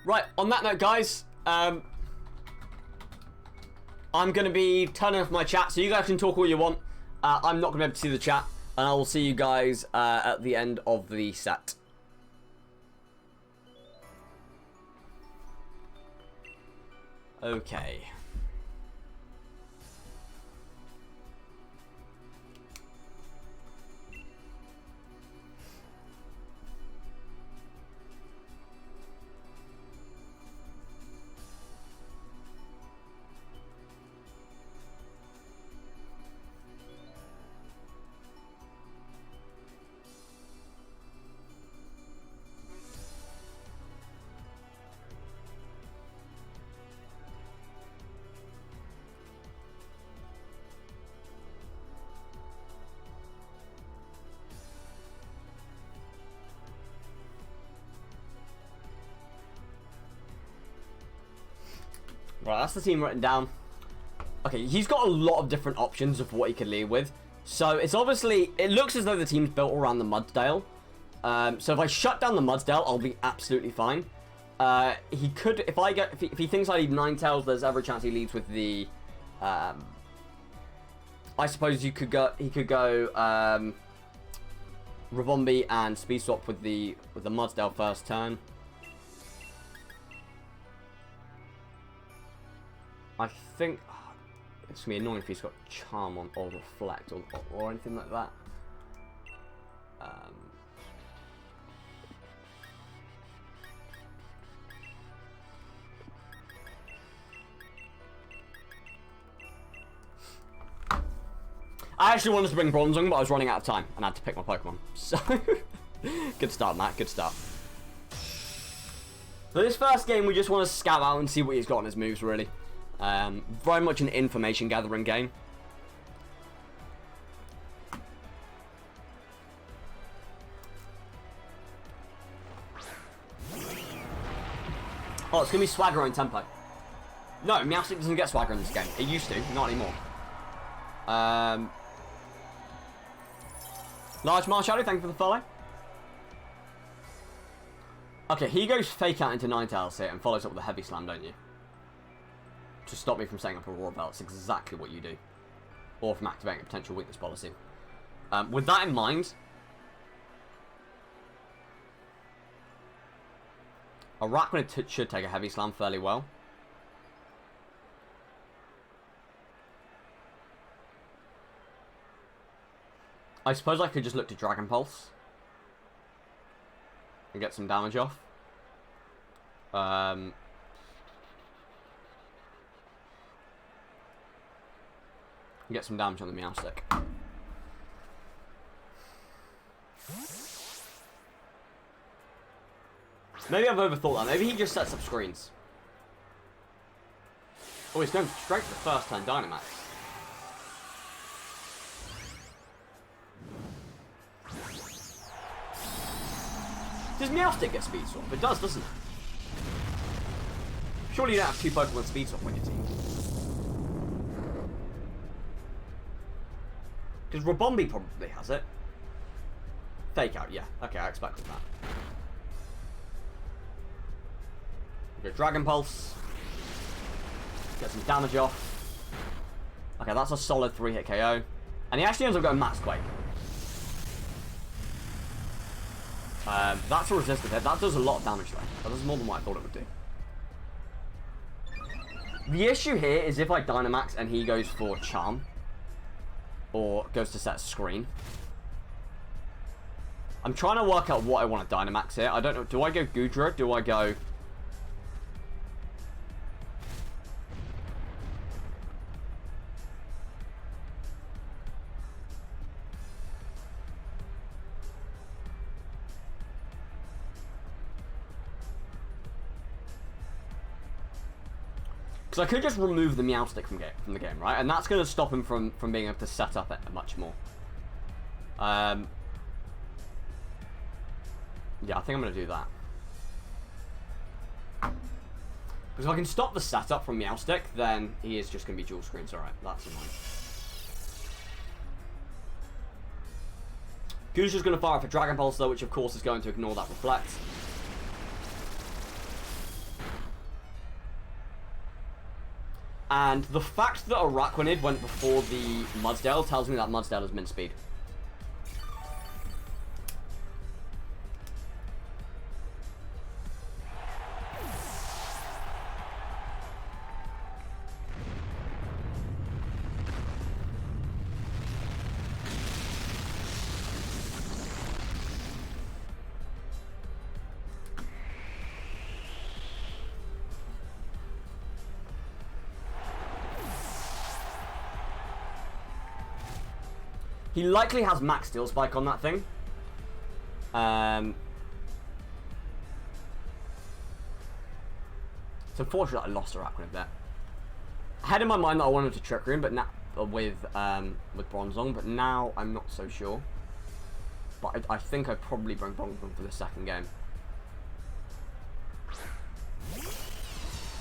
Right, on that note, guys, I'm going to be turning off my chat, so you guys can talk all you want. I'm not going to be able to see the chat, and I will see you guys at the end of the set. Okay. Right, that's the team written down. Okay, he's got a lot of different options of what he could lead with. So it's obviously, it looks as though the team's built around the Mudsdale. So if I shut down the Mudsdale, I'll be absolutely fine. He could, if he thinks I need Ninetales, there's every chance he leads with the, I suppose he could go Revombi and Speed Swap with the Mudsdale first turn. I think it's going to be annoying if he's got Charm on or Reflect or anything like that. I actually wanted to bring Bronzong, but I was running out of time and I had to pick my Pokemon. So, good start, Matt. Good start. For this first game, we just want to scout out and see what he's got on his moves, really. Very much an information gathering game. Oh, it's going to be Swagger and Tempo. No, Meowstic doesn't get Swagger in this game. It used to, not anymore. Large Marshadow, thank you for the follow. Okay, he goes Fake Out into Ninetales here and follows up with a Heavy Slam, don't you? To stop me from setting up a Roar Belt. It's exactly what you do. Or from activating a potential weakness policy. With that in mind, Arachnid should take a Heavy Slam fairly well. I suppose I could just look to Dragon Pulse and get some damage off. Get some damage on the Meowstic. Maybe I've overthought that. Maybe he just sets up screens. Oh, he's going straight for the first turn Dynamax. Does Meowstic get Speed Swap? It does, doesn't it? Surely you don't have two Pokemon Speed Swap on your team. Because Revombi probably has it. Fake Out, yeah. Okay, I expected that. We go Dragon Pulse. Get some damage off. Okay, that's a solid 3-hit KO. And he actually ends up going Max Quake. That's a resisted hit. That does a lot of damage though. That does more than what I thought it would do. The issue here is if I Dynamax and he goes for Charm. Or goes to set screen. I'm trying to work out what I want to Dynamax here. I don't know. Do I go Goodra? Do I go... Because I could just remove the Meowstic from the game, right? And that's going to stop him from being able to set up it much more. Yeah, I think I'm going to do that. Because if I can stop the setup from Meowstic, then he is just going to be dual screens. Alright, that's annoying. Goodra's going to fire up a Dragon Pulse though, which of course is going to ignore that Reflect. And the fact that Araquanid went before the Mudsdale tells me that Mudsdale is min speed. He likely has max Steel Spike on that thing. It's unfortunate I lost Araquanid there. I had in my mind that I wanted to Trick Room, but now with Bronzong, but now I'm not so sure. But I think I probably bring Bronzong for the second game.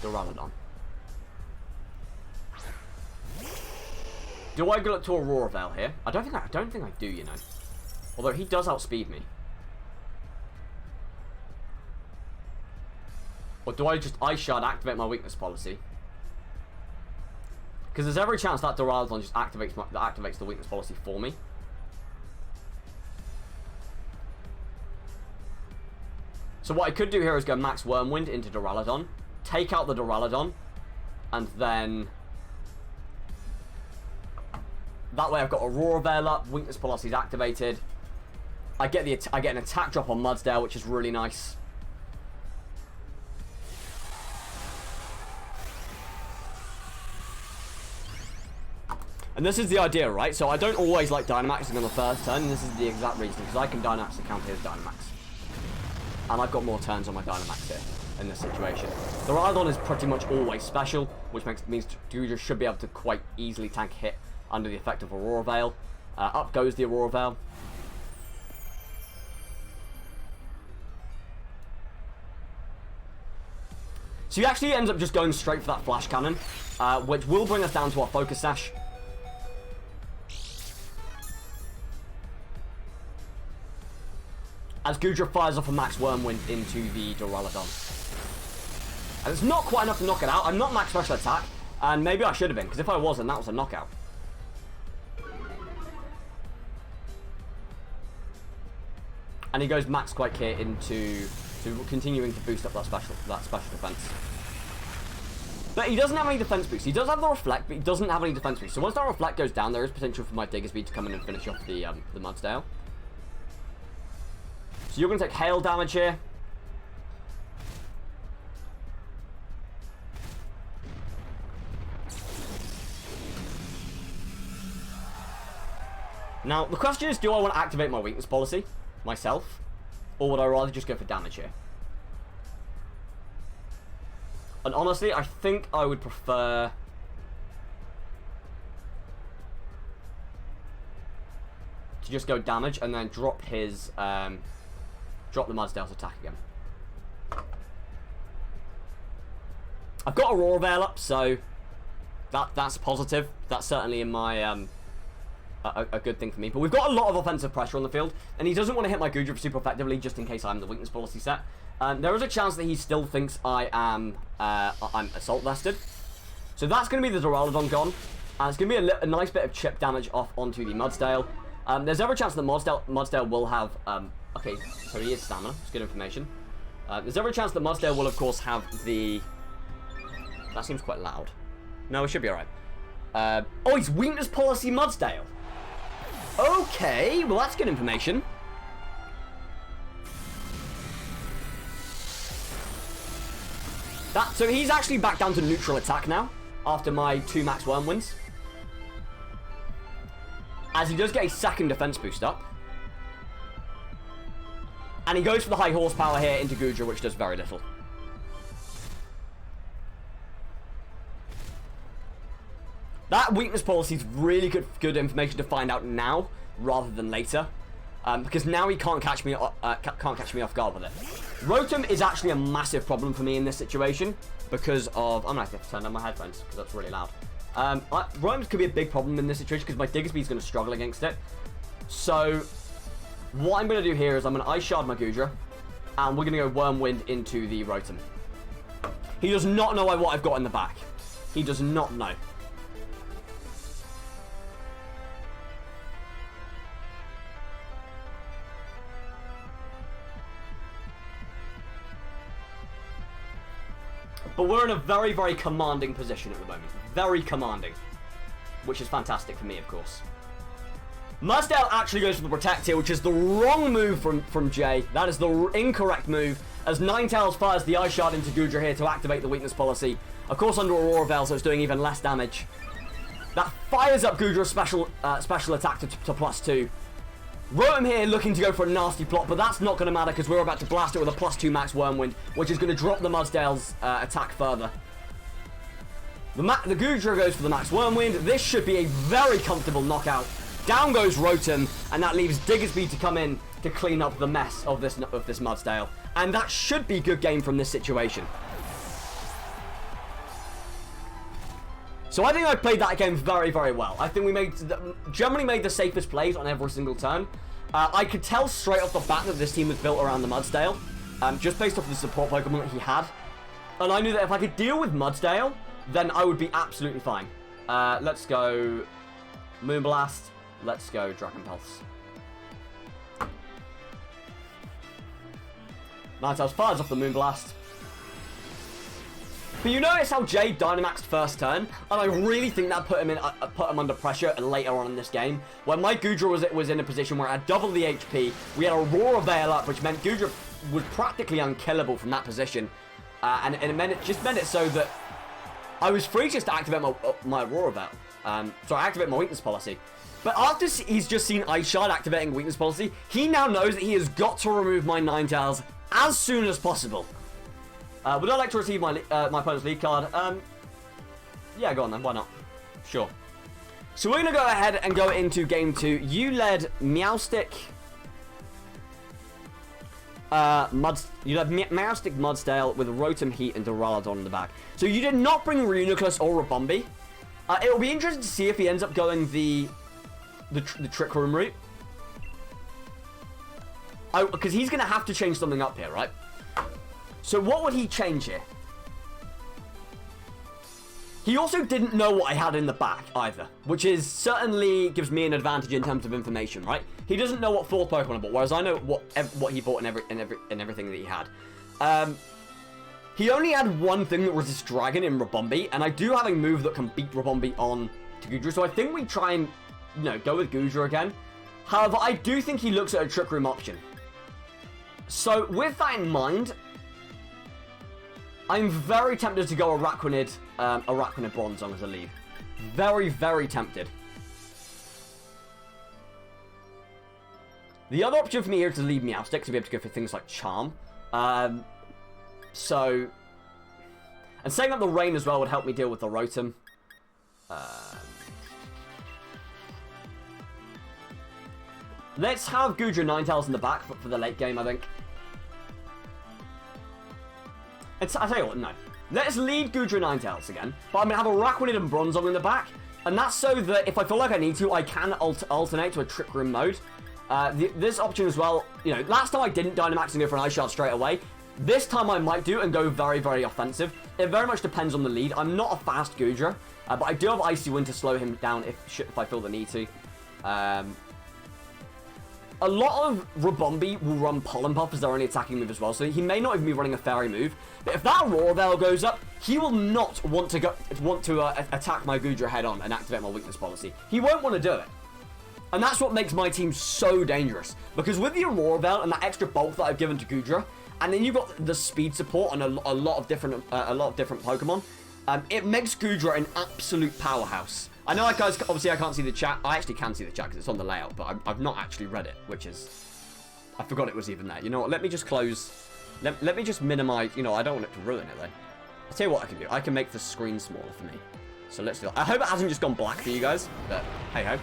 Duraludon. Do I go up to Aurora Veil here? I don't think I do, you know. Although he does outspeed me. Or do I just Ice Shard, activate my weakness policy? Because there's every chance that Duraludon just activates the weakness policy for me. So what I could do here is go Max Wormwind into Duraludon, take out the Duraludon, and then that way I've got Aurora Veil up, weakness policy is activated. I get an attack drop on Mudsdale, which is really nice. And this is the idea, right? So I don't always like Dynamaxing on the first turn, and this is the exact reason, because I can Dynamax the counter his Dynamax. And I've got more turns on my Dynamax here in this situation. The Duraludon is pretty much always special, which means you should be able to quite easily tank a hit under the effect of Aurora Veil. Up goes the Aurora Veil. So he actually ends up just going straight for that Flash Cannon, which will bring us down to our Focus Sash. As Goodra fires off a Max Wormwind into the Duraludon. And it's not quite enough to knock it out. I'm not max special attack, and maybe I should have been, because if I wasn't, that was a knockout. And he goes Max Quake here into continuing to boost up that special defense. But he doesn't have any defense boost. He does have the Reflect, but he doesn't have any defense boost. So once that Reflect goes down, there is potential for my Diggersby to come in and finish off the Mudsdale. So you're going to take hail damage here. Now, the question is, do I want to activate my weakness policy myself? Or would I rather just go for damage here? And honestly, I think I would prefer to just go damage and then drop his drop the Mudsdale's attack again. I've got Aurora Veil up, so that's positive. That's certainly in my a good thing for me. But we've got a lot of offensive pressure on the field, and he doesn't want to hit my Goodra super effectively, just in case I'm the weakness policy set. There is a chance that he still thinks I'm Assault Vested. So that's going to be the Duraludon gone, and it's going to be a nice bit of chip damage off onto the Mudsdale. There's every chance that Mudsdale will have... okay, so he is Stamina. It's good information. There's every chance that Mudsdale will, of course, have the... That seems quite loud. No, it should be alright. Oh, he's weakness policy Mudsdale. Okay, well that's good information. So he's actually back down to neutral attack now, after my 2 Max Wormwinds. As he does get a second defense boost up. And he goes for the high horsepower here into Goodra, which does very little. That weakness policy is really good information to find out now rather than later, because now he can't catch me off guard with it. Rotom is actually a massive problem for me in this situation because of... I'm gonna have to turn down my headphones because that's really loud. Rotom could be a big problem in this situation because my Diggersby is going to struggle against it. So what I'm going to do here is I'm going to Ice Shard my Goodra, and we're going to go Wormwind into the Rotom. He does not know what I've got in the back. He does not know. But we're in a very, very commanding position at the moment. Very commanding. Which is fantastic for me, of course. Mudsdale actually goes for the Protect here, which is the wrong move from Jay. That is the incorrect move, as Ninetales fires the Ice Shard into Goodra here to activate the weakness policy. Of course, under Aurora Veil, so it's doing even less damage. That fires up Goodra's special attack to +2. Rotom here looking to go for a nasty plot, but that's not going to matter because we're about to blast it with a +2 max Wormwind, which is going to drop the Mudsdale's attack further. The Goodra goes for the max Wormwind. This should be a very comfortable knockout. Down goes Rotom, and that leaves Diggersby to come in to clean up the mess of this Mudsdale. And that should be good game from this situation. So I think I played that game very, very well. I think we generally made the safest plays on every single turn. I could tell straight off the bat that this team was built around the Mudsdale, just based off the support Pokemon that he had. And I knew that if I could deal with Mudsdale, then I would be absolutely fine. Let's go Moonblast. Let's go Dragon Pulse. Ninetales fires off the Moonblast. But you notice how Jay Dynamaxed first turn, and I really think that put him under pressure later on in this game. When my Goodra was in a position where it had double the HP, we had Aurora Veil up, which meant Goodra was practically unkillable from that position. And it just meant it so that I was free just to activate my Aurora Veil. So I activate my weakness policy. But after he's just seen Ice Shard activating weakness policy, he now knows that he has got to remove my Ninetales as soon as possible. Would I like to receive my opponent's lead card? Yeah, go on then. Why not? Sure. So we're going to go ahead and go into game 2. You led Meowstic, Meowstic Mudsdale with Rotom Heat and Duraludon in the back. So you did not bring Reuniclus or Ribombee. It will be interesting to see if he ends up going the Trick Room route. Because he's going to have to change something up here, right? So what would he change here? He also didn't know what I had in the back either, which is certainly gives me an advantage in terms of information, right? He doesn't know what fourth Pokemon I bought, whereas I know what he bought and everything that he had. He only had one thing that resists Dragon in Ribombee, and I do have a move that can beat Ribombee on to Goodra, so I think we try and go with Goodra again. However, I do think he looks at a Trick Room option. So with that in mind, I'm very tempted to go Araquanid Bronzong as a lead. Very, very tempted. The other option for me here is to leave Meowstic to be able to go for things like Charm. And setting up the Rain as well would help me deal with the Rotom. Let's have Goodra Ninetales in the back for the late game, I think. I tell you what, no. Let's lead Goodra Ninetales again, but I'm going to have a Araquanid and Bronzong in the back, and that's so that if I feel like I need to, I can alternate to a Trick Room mode. This option as well, last time I didn't Dynamax and go for an Ice Shard straight away. This time I might do and go very, very offensive. It very much depends on the lead. I'm not a fast Goodra, but I do have Icy Wind to slow him down if I feel the need to. A lot of Ribombee will run Pollen Puff as their only attacking move as well, so he may not even be running a Fairy move. But if that Aurora Veil goes up, he will not want to attack my Goodra head on and activate my weakness policy. He won't want to do it. And that's what makes my team so dangerous. Because with the Aurora Veil and that extra bulk that I've given to Goodra, and then you've got the speed support on a lot of different Pokemon, it makes Goodra an absolute powerhouse. I know, guys, obviously I can't see the chat. I actually can see the chat because it's on the layout, but I've not actually read it, which is... I forgot it was even there. You know what? Let me just close... Let me just minimize... I don't want it to ruin it, though. I'll tell you what I can do. I can make the screen smaller for me. So let's do that. I hope it hasn't just gone black for you guys, but hey-ho.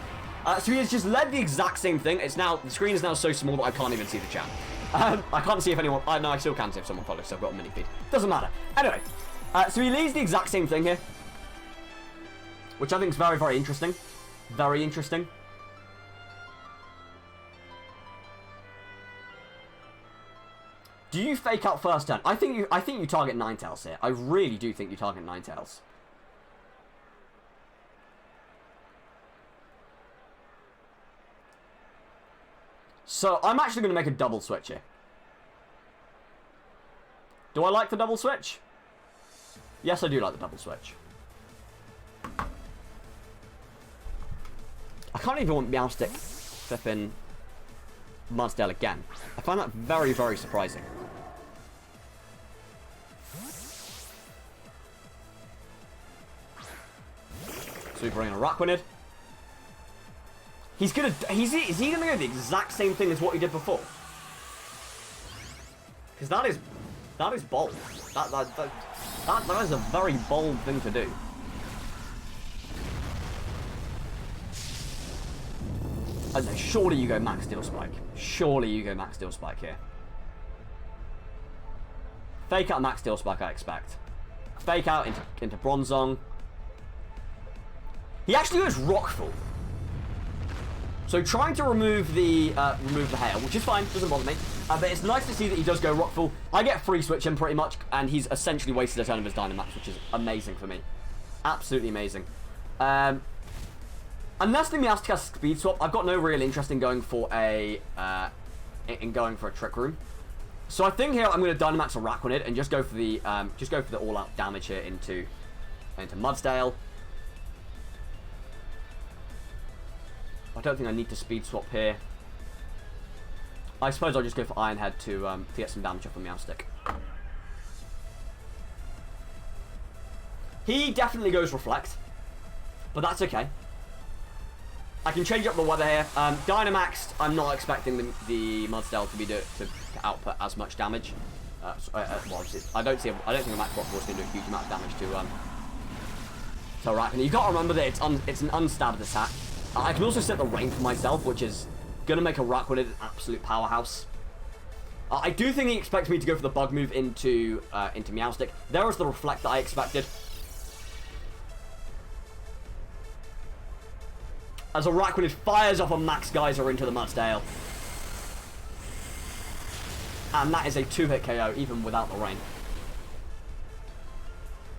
So he has just led the exact same thing. The screen is now so small that I can't even see the chat. I can't see if anyone... no, I still can see if someone follows, so I've got a mini feed. Doesn't matter. Anyway, so he leads the exact same thing here, which I think is very, very interesting. Very interesting. Do you fake out first turn? I think you target Ninetales here. I really do think you target Ninetales. So, I'm actually going to make a double switch here. Do I like the double switch? Yes, I do like the double switch. I can't even want Meowstic flipping Mudsdale again. I find that very, very surprising. So we bring in a Araquanid. Is he gonna go the exact same thing as what he did before? Because that is bold. That is a very bold thing to do. I know, surely you go Max Steel Spike. Surely you go Max Steel Spike here. Fake out Max Steel Spike, I expect. Fake out into Bronzong. He actually goes Rockfall. So trying to remove the hail, which is fine, doesn't bother me. But it's nice to see that he does go Rockfall. I get free switch him pretty much, and he's essentially wasted a turn of his Dynamax, which is amazing for me. Absolutely amazing. Unless the Meowstic has Speed Swap, I've got no real interest in going for a Trick Room. So I think here I'm going to Dynamax a Araquanid and just go for the all-out damage here into Mudsdale. I don't think I need to Speed Swap here. I suppose I'll just go for Iron Head to get some damage off the Meowstic. He definitely goes Reflect, but that's okay. I can change up the weather here. Dynamaxed, I'm not expecting the Mudsdale to output as much damage. Well, I don't think a Max Rock Force is going to do a huge amount of damage to Arachne. You've got to remember that it's an unstabbed attack. I can also set the rain for myself, which is going to make Araquanid an absolute powerhouse. I do think he expects me to go for the bug move into Meowstic. There was the Reflect that I expected. As Araquanid fires off a Max Geyser into the Mudsdale. And that is a 2-hit KO, even without the rain.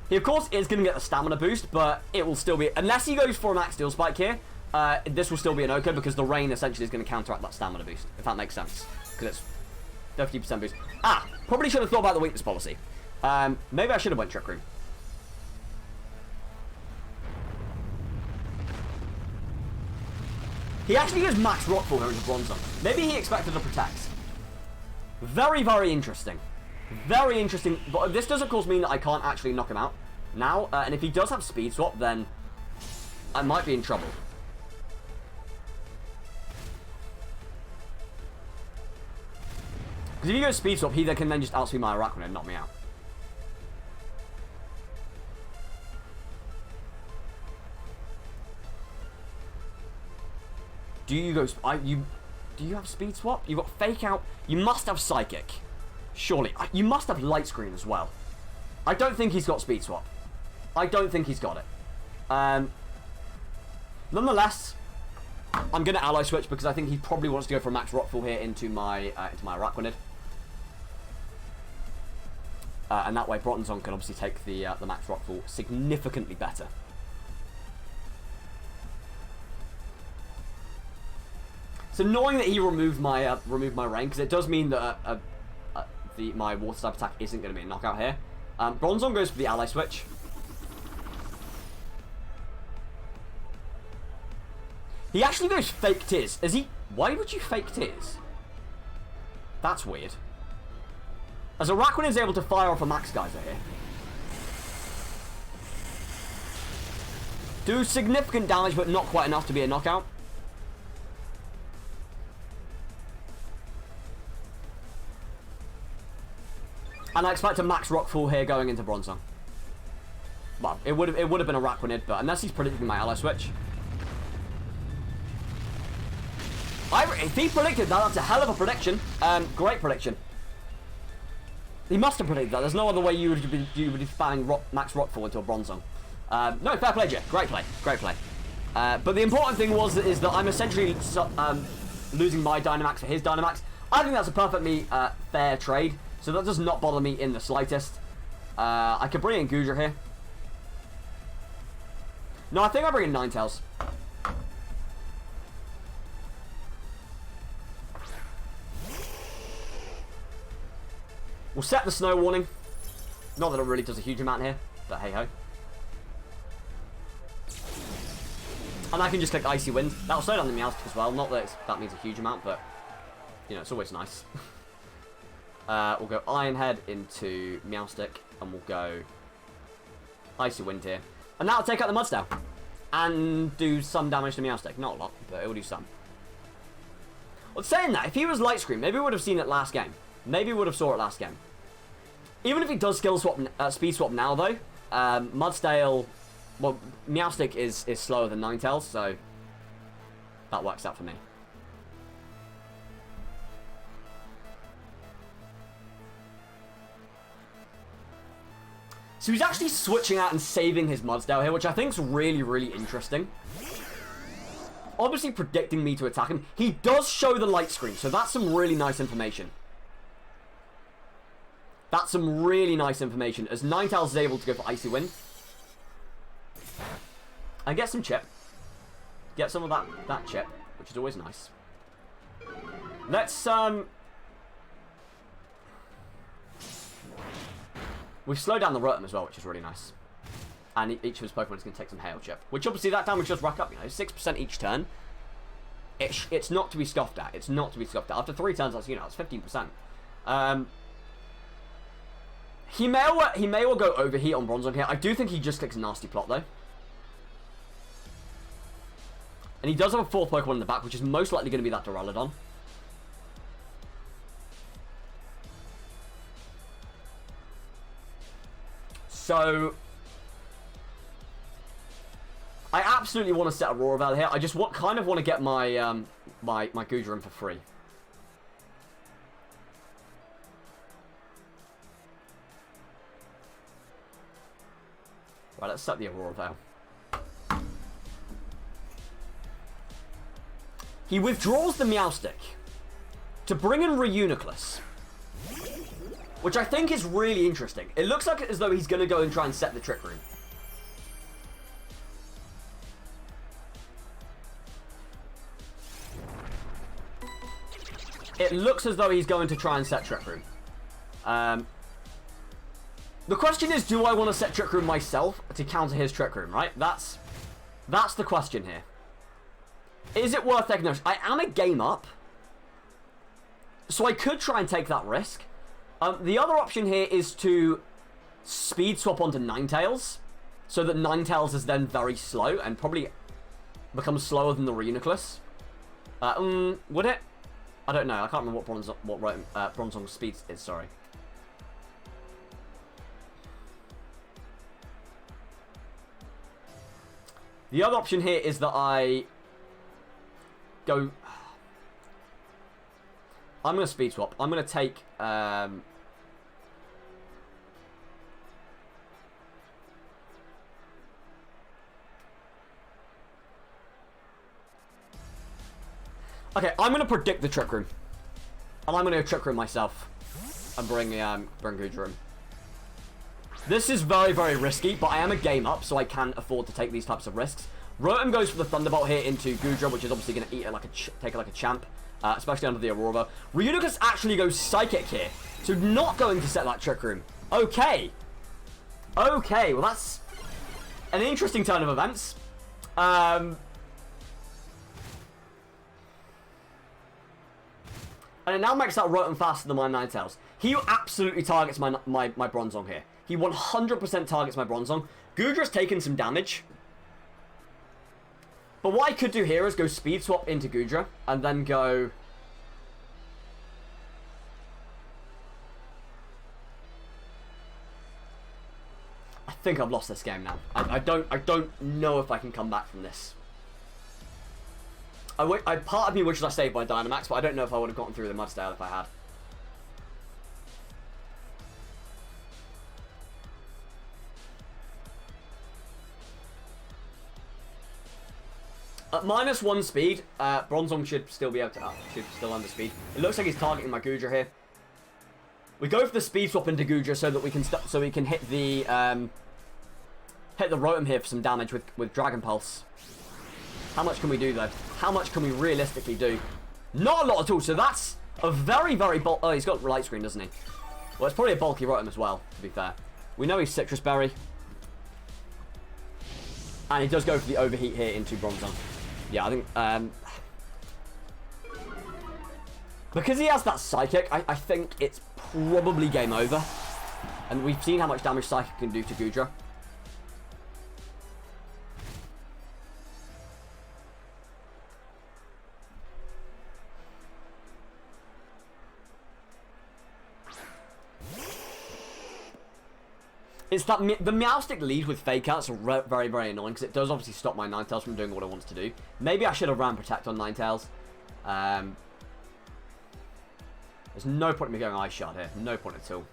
He, of course, is going to get the stamina boost, but it will still be... Unless he goes for a Max Steel Spike here, this will still be an OK, because the rain essentially is going to counteract that stamina boost, if that makes sense. Because it's 50% boost. Probably should have thought about the weakness policy. Maybe I should have went Trick Room. He actually goes Max Rockfall here into Bronzong. Maybe he expected to protect. Very, very interesting. Very interesting. But this does, of course, mean that I can't actually knock him out now. And if he does have Speed Swap, then I might be in trouble. Because if he goes Speed Swap, he then can just outspeed my Araquanid and knock me out. Do you go... do you have Speed Swap? You've got Fake Out. You must have Psychic. Surely. You must have Light Screen as well. I don't think he's got Speed Swap. I don't think he's got it. Nonetheless, I'm going to Ally Switch because I think he probably wants to go for a Max Rockfall here into my Araquanid. And that way Bronzong can obviously take the Max Rockfall significantly better. It's annoying that he removed my rain, because it does mean that my Water type attack isn't going to be a knockout here. Bronzong goes for the Ally Switch. He actually goes Fake Tears. Why would you Fake Tears? That's weird. As Araquanid is able to fire off a Max Geyser here. Do significant damage, but not quite enough to be a knockout. And I expect a Max Rockfall here going into Bronzong. Well, it would have been a Araquanid, but unless he's predicting my Ally Switch. If he predicted that, that's a hell of a prediction. Great prediction. He must have predicted that. There's no other way you would be spamming Max Rockfall into a Bronzong. No, fair play, Jay. Great play. Great play. But the important thing is that I'm essentially losing my Dynamax for his Dynamax. I think that's a perfectly fair trade. So that does not bother me in the slightest. I could bring in Goodra here. No, I think I bring in Ninetales. We'll set the snow warning. Not that it really does a huge amount here, but hey ho. And I can just click Icy Wind. That'll slow down the Meowstic as well. Not that that means a huge amount, but, you know, it's always nice. We'll go Iron Head into Meowstic, and we'll go Icy Wind here. And that'll take out the Mudsdale. And do some damage to Meowstic. Not a lot, but it will do some. Well, saying that, if he was Light Screen, maybe we would have seen it last game. Maybe we would have saw it last game. Even if he does skill swap, speed swap now, though, Mudsdale... Well, Meowstic is slower than Ninetales, so that works out for me. So he's actually switching out and saving his Mudsdale here, which I think is really, really interesting. Obviously predicting me to attack him. He does show the light screen, so that's some really nice information. That's some really nice information, as Ninetales is able to go for Icy Wind. And get some chip. Get some of that chip, which is always nice. Let's, we've slowed down the Rotom as well, which is really nice. And each of his Pokemon is going to take some Hail Chip. Which obviously that damage does rack up, you know, 6% each turn. It's not to be scoffed at. It's not to be scoffed at. After 3 turns, that's, you know, it's 15%. He may well go Overheat on Bronzong here. I do think he just clicks Nasty Plot, though. And he does have a 4th Pokemon in the back, which is most likely going to be that Duraludon. So, I absolutely want to set a Roar here. I just kind of want to get my my Goodra in for free. Right, let's set the Aurora Veil. He withdraws the Meowstic to bring in Reuniclus, which I think is really interesting. It looks like as though he's going to go and try and set the Trick Room. It looks as though he's going to try and set Trick Room. The question is, do I want to set Trick Room myself to counter his Trick Room, right? That's the question here. Is it worth taking those? I am a game up, so I could try and take that risk. The other option here is to speed swap onto Ninetales, so that Ninetales is then very slow and probably becomes slower than the Reuniclus. Would it? I don't know. I can't remember what Bronzong's speed is. Sorry. The other option here is that I go... I'm going to speed swap. I'm going to take... Okay, I'm going to predict the Trick Room. And I'm going to Trick Room myself. And bring Goodra in. This is very, very risky, but I am a game up, so I can afford to take these types of risks. Rotom goes for the Thunderbolt here into Goodra, which is obviously going to eat it like take it like a champ, especially under the Aurora. Reuniclus actually goes Psychic here, so not going to set that Trick Room. Okay. Okay, well that's an interesting turn of events. And it now makes that Rotom faster than my Ninetales. He absolutely targets my Bronzong here. He 100% targets my Bronzong. Goodra's taken some damage. But what I could do here is go Speed Swap into Goodra, and then go... I think I've lost this game now. I don't know if I can come back from this. Part of me wishes I saved my Dynamax, but I don't know if I would have gotten through the Mudsdale if I had. At -1 speed, Bronzong should still be able to should still under speed. It looks like he's targeting my Goodra here. We go for the speed swap into Goodra so that we can hit the Rotom here for some damage with Dragon Pulse. How much can we do though? How much can we realistically do? Not a lot at all. So that's a very, very bold... Oh, he's got light screen, doesn't he? Well, it's probably a bulky Rotom as well, to be fair. We know he's Citrus Berry. And he does go for the Overheat here into Bronzong. Yeah, I think... because he has that Psychic, I think it's probably game over. And we've seen how much damage Psychic can do to Goodra. It's that the Meowstic lead with Fake Outs are very, very annoying because it does obviously stop my Ninetales from doing what it wants to do. Maybe I should have ran Protect on Ninetales. There's no point in me going Ice Shard here. No point at all.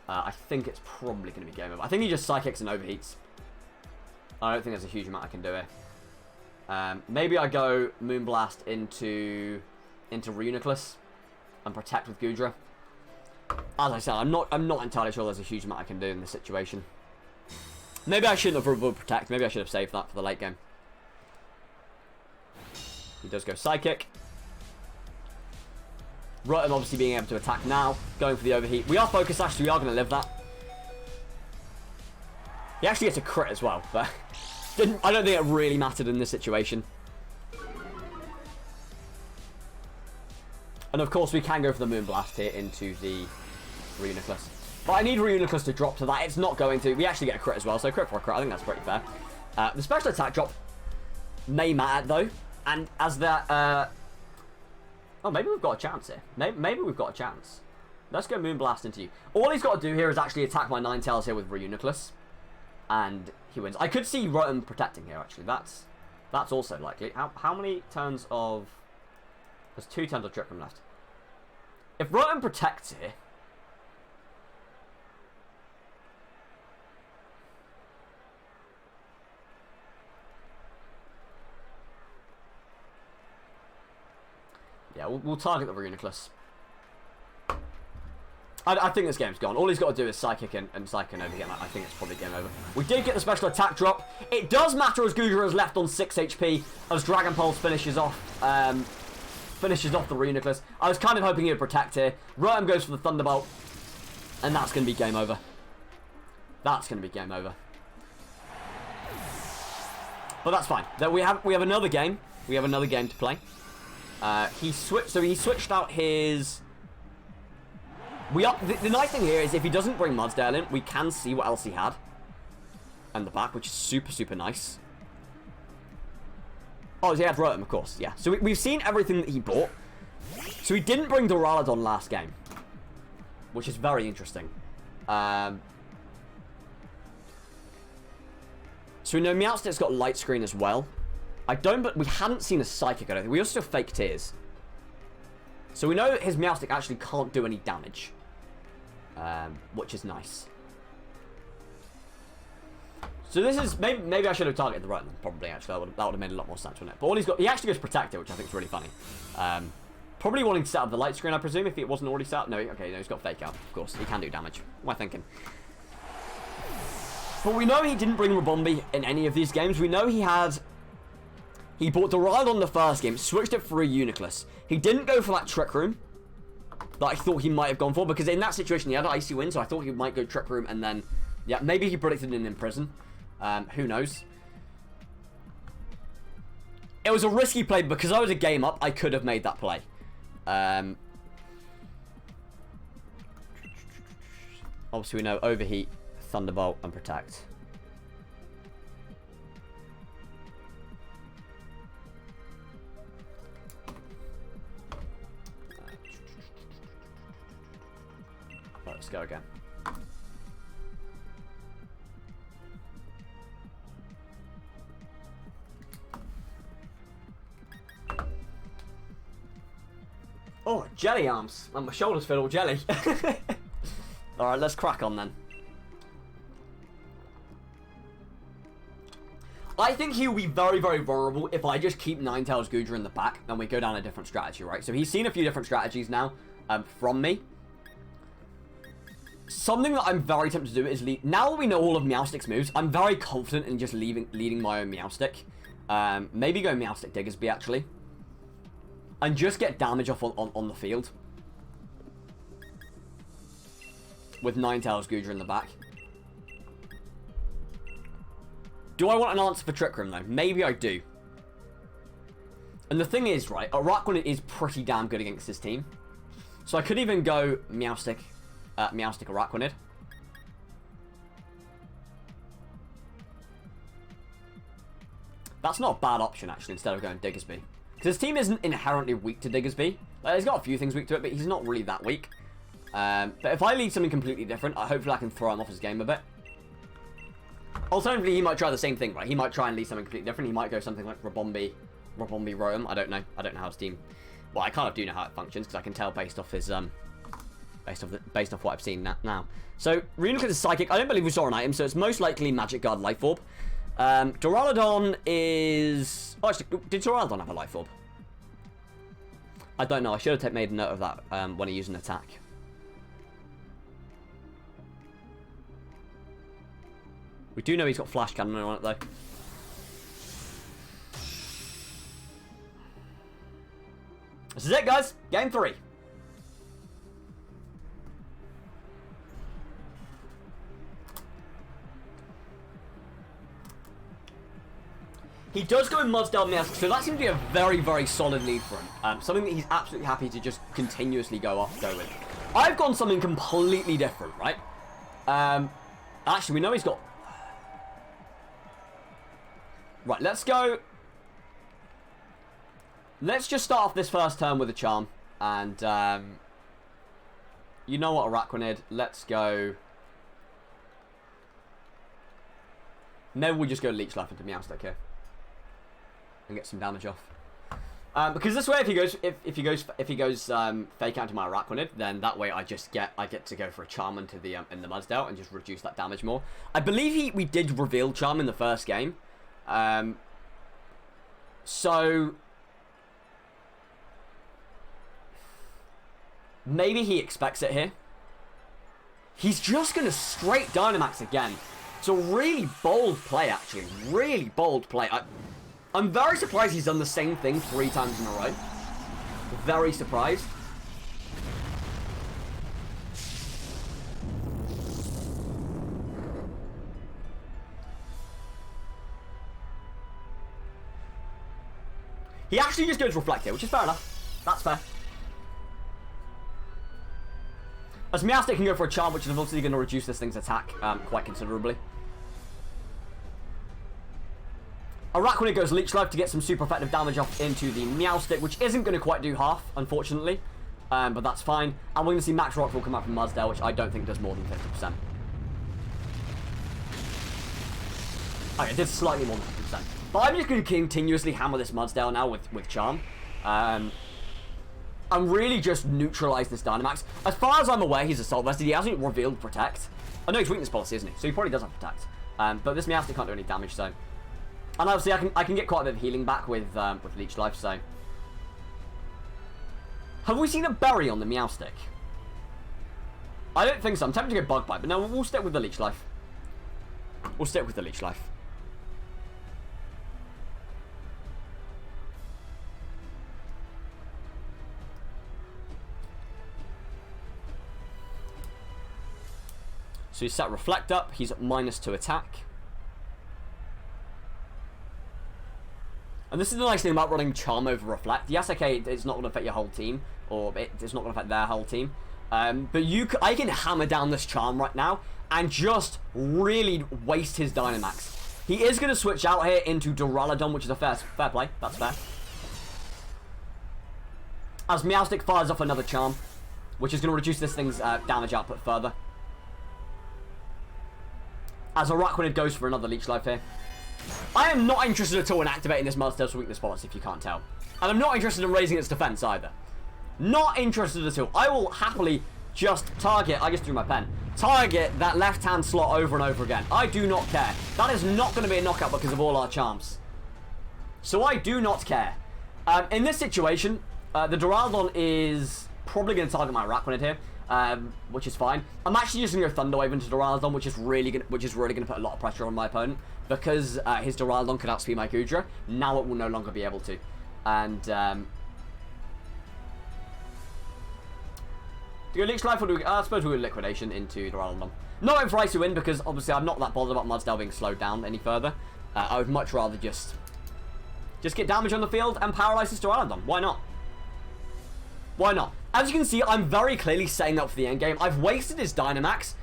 I think it's probably going to be game over. I think he just Psychics and Overheats. I don't think there's a huge amount I can do here. Maybe I go Moonblast into Reuniclus and Protect with Goodra. As I said, I'm not entirely sure there's a huge amount I can do in this situation. Maybe I shouldn't have removed Protect. Maybe I should have saved that for the late game. He does go Psychic. Rotom obviously being able to attack now. Going for the Overheat. We are Focus Sash, so we are going to live that. He actually gets a crit as well, but I don't think it really mattered in this situation. And of course, we can go for the Moonblast here into the Reuniclus. But I need Reuniclus to drop to that. It's not going to. We actually get a crit as well, so crit for a crit. I think that's pretty fair. The special attack drop may matter, though. And as that... oh, maybe we've got a chance here. Maybe we've got a chance. Let's go Moonblast into you. All he's got to do here is actually attack my Ninetales here with Reuniclus. And he wins. I could see Rotom protecting here, actually. That's also likely. How many turns of... There's 2 turns of Trick Room left. If Rotom protects here... Yeah, we'll target the Reuniclus. I think this game's gone. All he's got to do is Psychic and Psychic over here. I think it's probably game over. We did get the special attack drop. It does matter as Goodra is left on 6 HP as Dragapult finishes off the Reuniclus. I was kind of hoping he'd protect here. Rotom goes for the Thunderbolt. And that's going to be game over. That's going to be game over. But that's fine. We have another game. We have another game to play. He switched out his... The nice thing here is if he doesn't bring Mudsdale in, we can see what else he had. And the back, which is super, super nice. Oh, he had Rotom, of course, yeah. So we've seen everything that he bought. So he didn't bring Duraludon last game. Which is very interesting. So we know Meowstic's got Light Screen as well. But we hadn't seen a Psychic, I don't think. We also Fake Tears. So we know his Meowstic actually can't do any damage. Which is nice. So this is... Maybe I should have targeted the Rotom, probably, actually. That would have made a lot more sense, wouldn't it? But all he's got... He actually goes Protector, which I think is really funny. Probably wanting to set up the Light Screen, I presume, if it wasn't already set up. No, okay, no, he's got Fake Out, of course. He can do damage. What am I thinking? But we know he didn't bring Rabombi in any of these games. We know he had... He bought Duraludon the first game, switched it for a Reuniclus. He didn't go for that Trick Room that I thought he might have gone for, because in that situation he had Icy Wind, so I thought he might go Trick Room, and then, yeah, maybe he predicted an Imprison. Who knows? It was a risky play, because I was a game up, I could have made that play. Obviously we know Overheat, Thunderbolt, and Protect. Let's go again. Oh, jelly arms. And my shoulders feel all jelly. Alright, let's crack on then. I think he'll be very, very vulnerable if I just keep Ninetales Goodra in the back and we go down a different strategy, right? So he's seen a few different strategies now from me. Something that I'm very tempted to do is now that we know all of Meowstic's moves, I'm very confident in just leading my own Meowstic. Maybe go Meowstic Diggersby, actually. And just get damage off on the field. with Ninetales Goodra in the back. Do I want an answer for Trick Room, though? Maybe I do. And the thing is, right, Araquanid is pretty damn good against this team. So I could even go Meowstic, Araquanid. That's not a bad option, actually, instead of going Diggersby. Because his team isn't inherently weak to Diggersby. Like, he's got a few things weak to it, but he's not really that weak. But if I lead something completely different, hopefully I can throw him off his game a bit. Alternatively, he might try the same thing, right? He might try and lead something completely different. He might go something like Rabombi Rotom. I don't know. I don't know how his team... Well, I kind of do know how it functions, because I can tell based off his... Based off what I've seen now. So, Reuniclus is Psychic. I don't believe we saw an item, so it's most likely Magic Guard Life Orb. Duraludon is... Oh, actually, did Duraludon have a Life Orb? I don't know. I should have made a note of that when he used an attack. We do know he's got Flash Cannon on it, though. This is it, guys. Game 3. He does go in Mudsdale Meowstic, so that seems to be a very, very solid lead for him. Something that he's absolutely happy to just continuously go with. I've gone something completely different, right? Actually, we know he's got... Right, let's go... Let's just start off this first turn with a Charm. And, you know what, Araquanid? Let's go... Maybe we'll just go Leech Life into Meowstic here. And get some damage off. Because this way, if he goes Fake Out to my Araquanid, then that way I get to go for a Charm into the in the Mudsdale and just reduce that damage more. I believe we did reveal Charm in the first game. So maybe he expects it here. He's just going to straight Dynamax again. It's a really bold play, actually. Really bold play. I'm very surprised he's done the same thing 3 times in a row. Very surprised. He actually just goes Reflect here, which is fair enough. That's fair. As Meowstic can go for a Charm, which is obviously going to reduce this thing's attack quite considerably. Araquanid goes Leech Life to get some super effective damage off into the Meowstic, which isn't going to quite do half, unfortunately. But that's fine. And we're going to see Max Rockfall come out from Mudsdale, which I don't think does more than 50%. Okay, it did slightly more than 50%. But I'm just going to continuously hammer this Mudsdale now with Charm. I'm really just neutralize this Dynamax. As far as I'm aware, he's Assault Vested. He hasn't revealed Protect. I know he's Weakness Policy, isn't he? So he probably does have Protect. But this Meowstic can't do any damage, so... And obviously, I can get quite a bit of healing back with Leech Life, so... Have we seen a Berry on the Meowstic? I don't think so. I'm tempted to go Bug Bite, but no, we'll stick with the Leech Life. We'll stick with the Leech Life. So he's set Reflect up. He's at -2 attack. And this is the nice thing about running Charm over Reflect. Yes, okay, it's not going to affect your whole team, or it's not going to affect their whole team. But I can hammer down this Charm right now and just really waste his Dynamax. He is going to switch out here into Duraludon, which is a fair play. That's fair. As Meowstic fires off another Charm, which is going to reduce this thing's damage output further. As Araquanid goes for another Leech Life here. I am not interested at all in activating this Mudsdale's Weakness Policy, if you can't tell. And I'm not interested in raising its defense either. Not interested at all. I will happily just target, I just threw my pen, target that left-hand slot over and over again. I do not care. That is not going to be a knockout because of all our charms. So I do not care. In this situation, the Duraludon is probably going to target my Araquanid here. Which is fine. I'm actually just going to go Thunder Wave into Duraludon, which is really going to put a lot of pressure on my opponent because his Duraludon could outspeed my Goodra. Now it will no longer be able to, and Do we go Leech Life or do we... I suppose we go Liquidation into Duraludon. Not going for Icy Wind because obviously I'm not that bothered about Mudsdale being slowed down any further. I would much rather just get damage on the field and paralyze this Duraludon. Why not? Why not? As you can see, I'm very clearly setting up for the end game. I've wasted his Dynamax.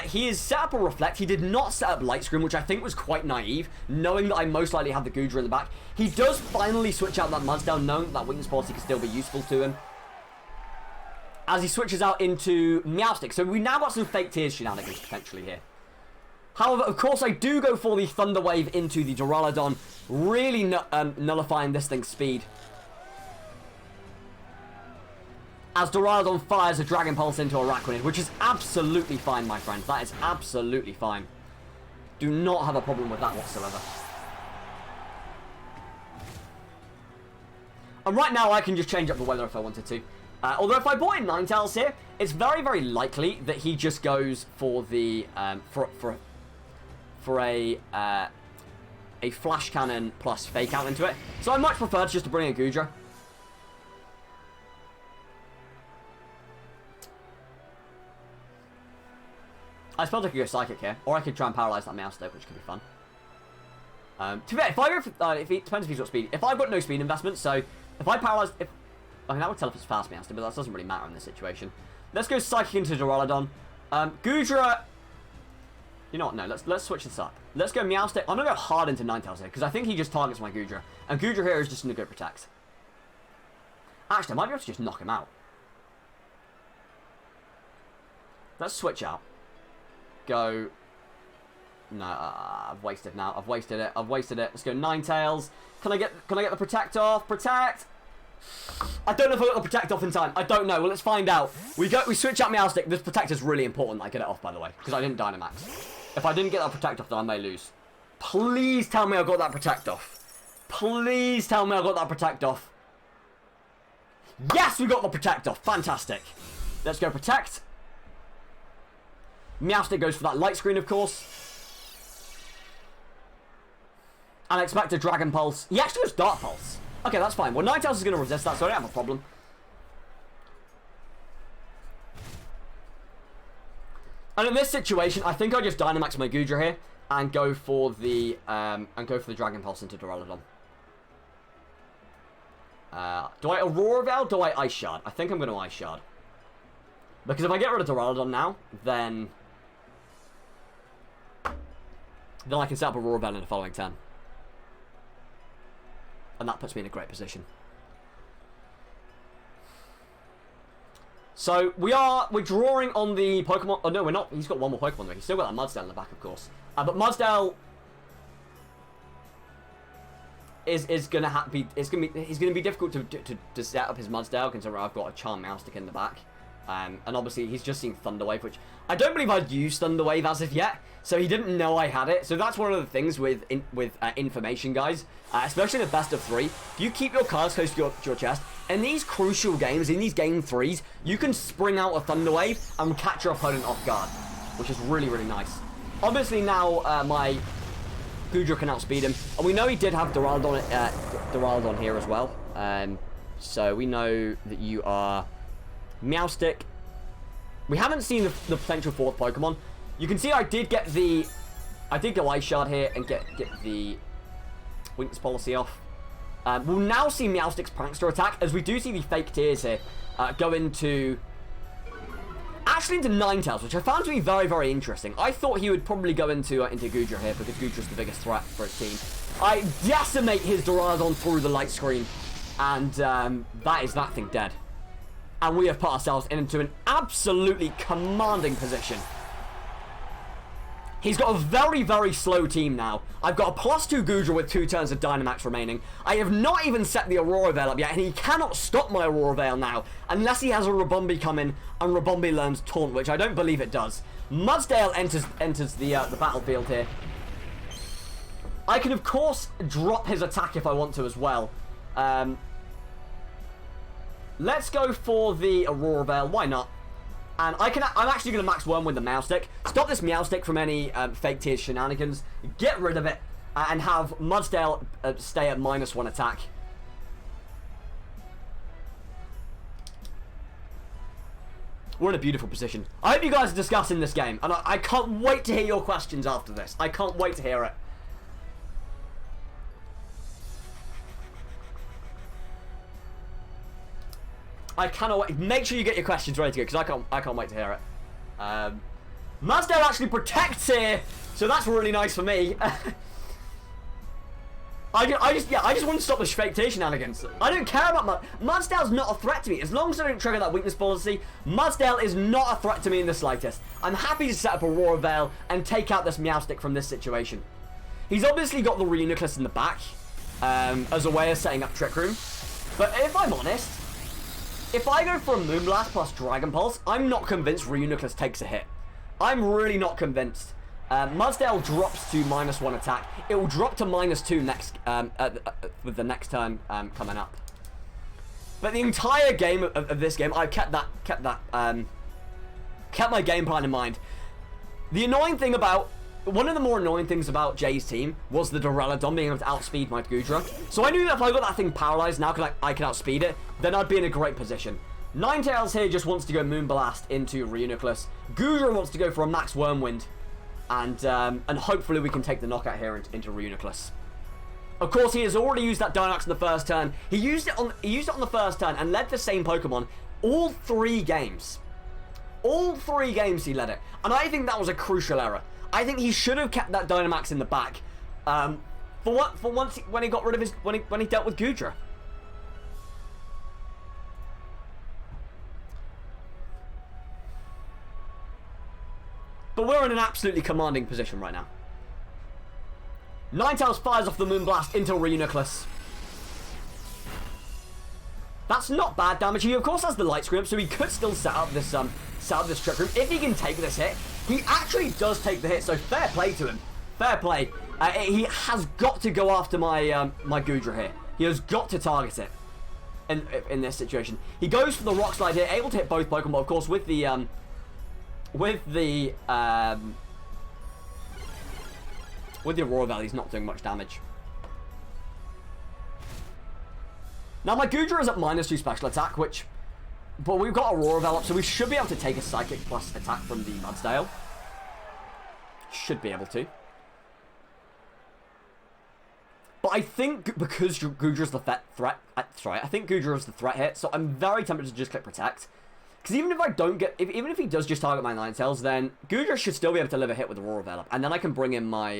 He has set up a Reflect. He did not set up Light Screen, which I think was quite naive, knowing that I most likely have the Goodra in the back. He does finally switch out that Mudsdale, knowing that Weakness Policy can still be useful to him, as he switches out into Meowstic. So we now got some Fake Tears shenanigans potentially here. However, of course, I do go for the Thunder Wave into the Duraludon, really nullifying this thing's speed. As Duraludon fires a Dragon Pulse into Arachnid, which is absolutely fine, my friends. That is absolutely fine. Do not have a problem with that whatsoever. And right now, I can just change up the weather if I wanted to. Although if I bought in Ninetales here, it's very, very likely that he just goes for the for a Flash Cannon plus Fake Out into it. So I much prefer just to bring a Goodra. I suppose I could go Psychic here, or I could try and paralyze that Meowstic, which could be fun. To be fair, if I go for, if it depends if he's got speed. If I've got no speed investment, so if I paralyze, I mean, that would tell if it's fast Meowstic, but that doesn't really matter in this situation. Let's go Psychic into Duraludon. Goodra... You know what? No, let's switch this up. Let's go Meowstic. I'm going to go hard into Ninetales here, because I think he just targets my Goodra. And Goodra here is just going to go Protect. Actually, I might be able to just knock him out. Let's switch out. Go... No, I've wasted now. I've wasted it. I've wasted it. Let's go Ninetales. Can I get the Protect off? Protect! I don't know if I got the Protect off in time. I don't know. Well, let's find out. We switch out Meowstic. This Protect is really important that I get it off, by the way, because I didn't Dynamax. If I didn't get that Protect off, then I may lose. Please tell me I got that Protect off. Please tell me I got that Protect off. Yes, we got the Protect off. Fantastic. Let's go Protect. Meowstic goes for that Light Screen, of course. And I expect a Dragon Pulse. He actually goes Dark Pulse. Okay, that's fine. Well, Ninetales is going to resist that, so I don't have a problem. And in this situation, I think I just Dynamax my Goodra here and go for the Dragon Pulse into Duraludon. Do I Aurora Veil? Do I Ice Shard? I think I'm going to Ice Shard. Because if I get rid of Duraludon now, then I can set up Aurora Veil in the following turn. And that puts me in a great position. So we're drawing on the Pokemon. Oh no, we're not. He's got one more Pokemon though. He's still got that Mudsdale in the back, of course. But Mudsdale is gonna be. He's gonna be difficult to set up his Mudsdale, considering I've got a Charm Meowstic in the back. And obviously he's just seen Thunder Wave, which I don't believe I'd used Thunder Wave as of yet, so he didn't know I had it. So that's one of the things with information, guys, especially in the best of 3. If you keep your cards close to your chest, in these crucial games, in these game 3s, you can spring out a Thunder Wave and catch your opponent off guard, which is really, really nice. Obviously now my Goodra can outspeed him, and we know he did have Duraludon here as well. So we know that you are Meowstic. We haven't seen the potential 4th Pokemon. You can see I did go Ice Shard here and get the Weakness Policy off. We'll now see Meowstic's Prankster attack, as we do see the Fake Tears here go into Ninetales, which I found to be very, very interesting. I thought he would probably go into Goodra here, because Goodra's the biggest threat for his team. I decimate his Duraludon through the Light Screen, and that is that thing dead. And we have put ourselves into an absolutely commanding position. He's got a very, very slow team now. I've got a +2 Goodra with 2 turns of Dynamax remaining. I have not even set the Aurora Veil up yet, and he cannot stop my Aurora Veil now, unless he has a Ribombee come in, and Ribombee learns Taunt, which I don't believe it does. Mudsdale enters the battlefield here. I can, of course, drop his attack if I want to as well. Let's go for the Aurora Veil. Why not? And I'm actually going to Max Worm with the Meowstic. Stop this Meowstic from any Fake Tears shenanigans. Get rid of it. And have Mudsdale stay at -1 attack. We're in a beautiful position. I hope you guys are discussing this game, and I can't wait to hear your questions after this. I can't wait to hear it. I cannot wait. Make sure you get your questions ready to go, because I can't wait to hear it. Mudsdale actually protects here, so that's really nice for me. I just want to stop the Shfaktation shenanigans. I don't care about Mudsdale's not a threat to me. As long as I don't trigger that weakness policy, Mudsdale is not a threat to me in the slightest. I'm happy to set up Aurora Veil and take out this Meowstic from this situation. He's obviously got the Reuniclus in the back, as a way of setting up Trick Room. But if I'm honest, if I go for a Moonblast plus Dragon Pulse, I'm not convinced Reuniclus takes a hit. I'm really not convinced. Mudsdale drops to -1 attack. It will drop to -2 next with the next turn coming up. But the entire game of this game, I've kept my game plan in mind. The annoying thing about one of the more annoying things about Jay's team was the Duraludon being able to outspeed my Goodra. So I knew that if I got that thing paralyzed, now I can outspeed it, then I'd be in a great position. Ninetales here just wants to go Moonblast into Reuniclus. Goodra wants to go for a Max Wormwind. And hopefully we can take the knockout here into Reuniclus. Of course, he has already used that Dynamax in the first turn. He used it on the first turn and led the same Pokemon all 3 games. All 3 games he led it, and I think that was a crucial error. I think he should have kept that Dynamax in the back. For once when he got rid of his when he dealt with Goodra. But we're in an absolutely commanding position right now. Ninetales fires off the Moonblast into Reuniclus. That's not bad damage. He of course has the Light Screen, so he could still set up this Trick Room. If he can take this hit, he actually does take the hit. So fair play to him. Fair play. He has got to go after my my Goodra here. He has got to target it in this situation. He goes for the Rock Slide here, able to hit both Pokemon, but of course with the Aurora Veil, he's not doing much damage. Now my Goodra is at -2 special attack, but we've got Aurora Veil up, so we should be able to take a Psychic plus attack from the Mudsdale. Should be able to. But I think because Goodra's the threat, I think Goodra is the threat hit, so I'm very tempted to just click Protect. Because even if I don't get, even if he does just target my Ninetales, then Goodra should still be able to live a hit with Aurora Veil up, and then I can bring in my,